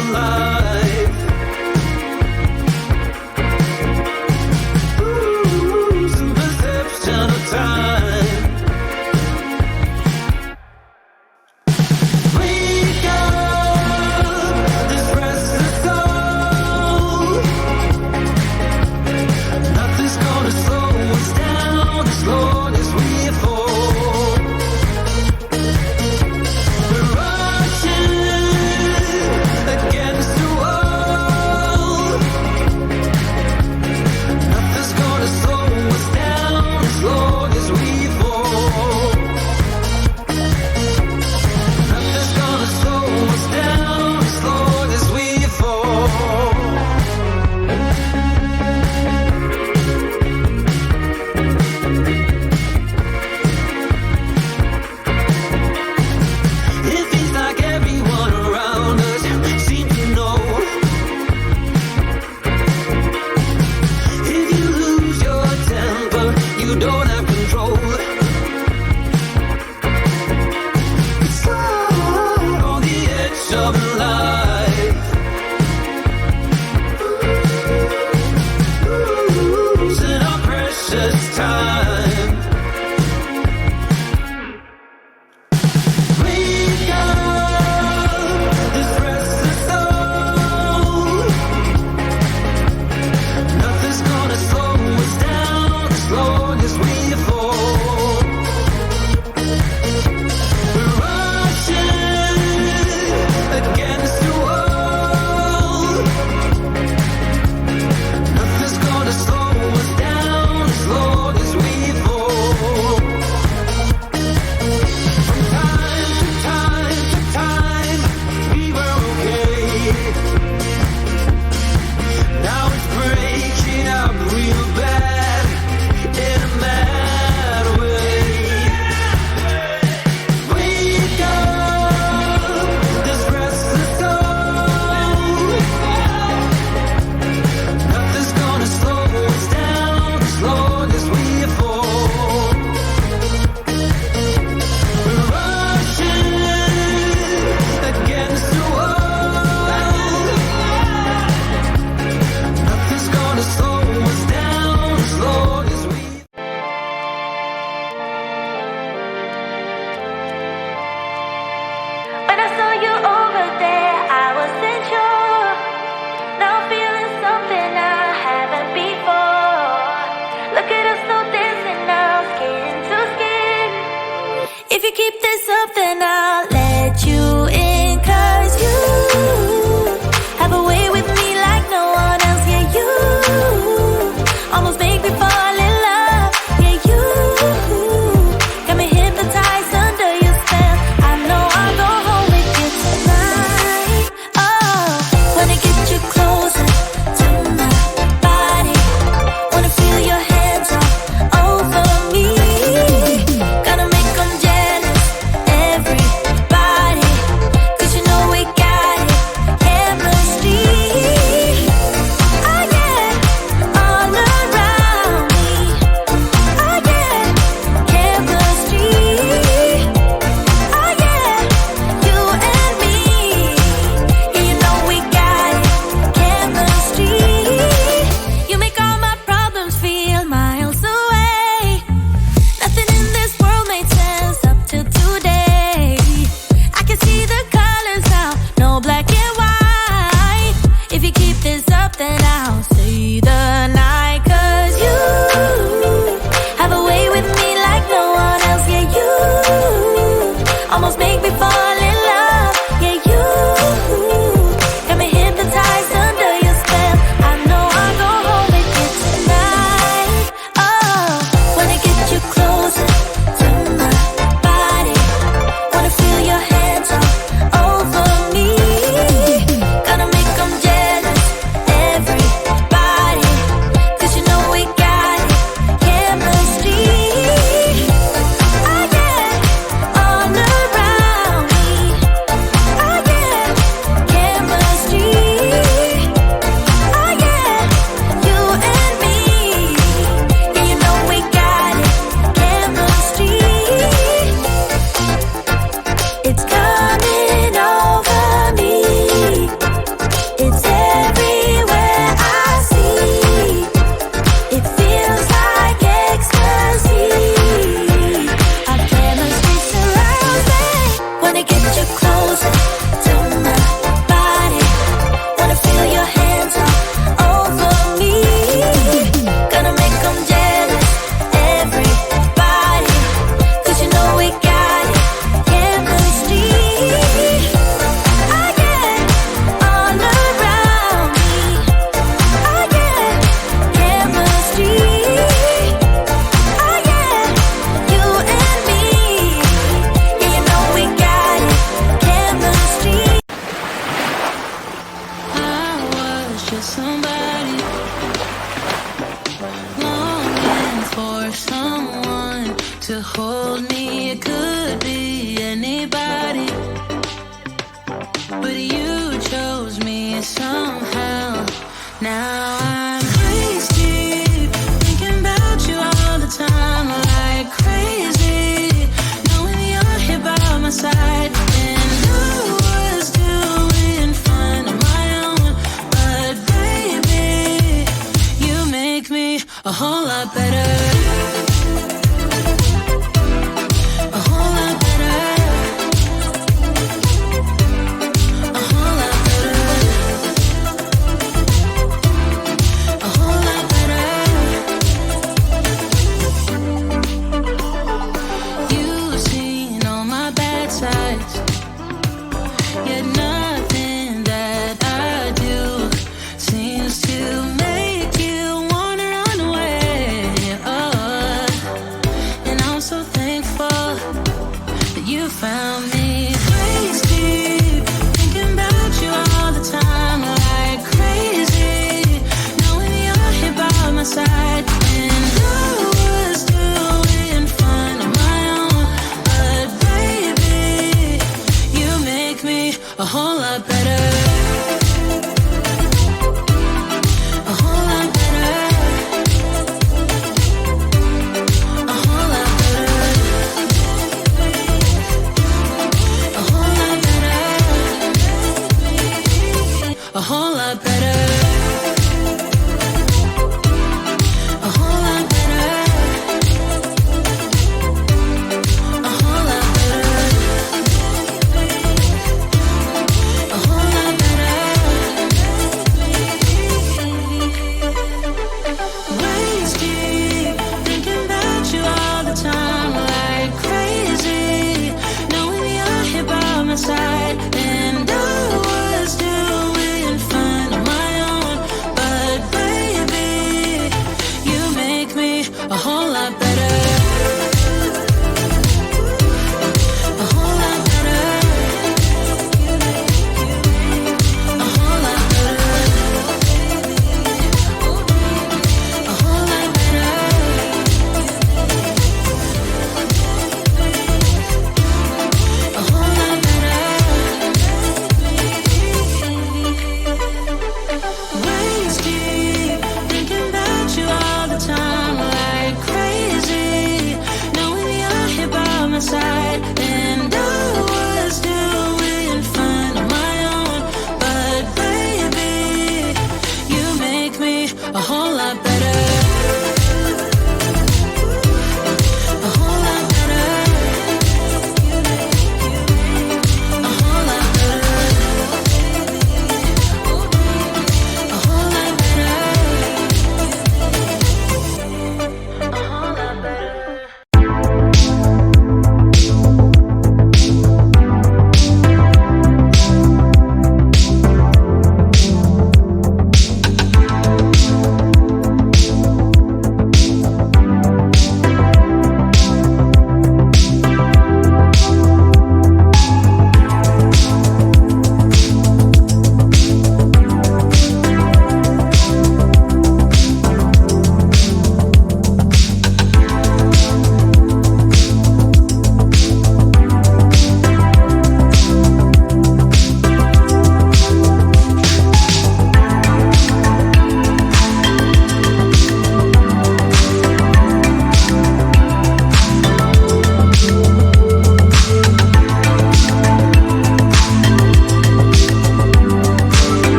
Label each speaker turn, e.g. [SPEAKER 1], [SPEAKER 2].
[SPEAKER 1] alive. Ooh, some perception of time. Wake up, this restless soul. Nothing's gonna slow us down as long as we fall. We're rushing against the just somebody longing for someone to hold me. It could be anybody, but you chose me somehow. Now I'm crazy, thinking about you all the time, like crazy, knowing you're here by my side. And I was doing fine on my own, but baby, you make me a whole lot better. A whole lot better. A whole lot better. A whole lot better. You've seen all my bad sides, yet nothing that I do seems to make you wanna run away. Oh, and I'm so thankful that you found me. Crazy, thinking about you all the time, like crazy, knowing you're here by my side. And I was doing fine on my own, but baby, you make me a whole lot better. A whole lot better. A whole lot better. A whole lot better. A whole lot better.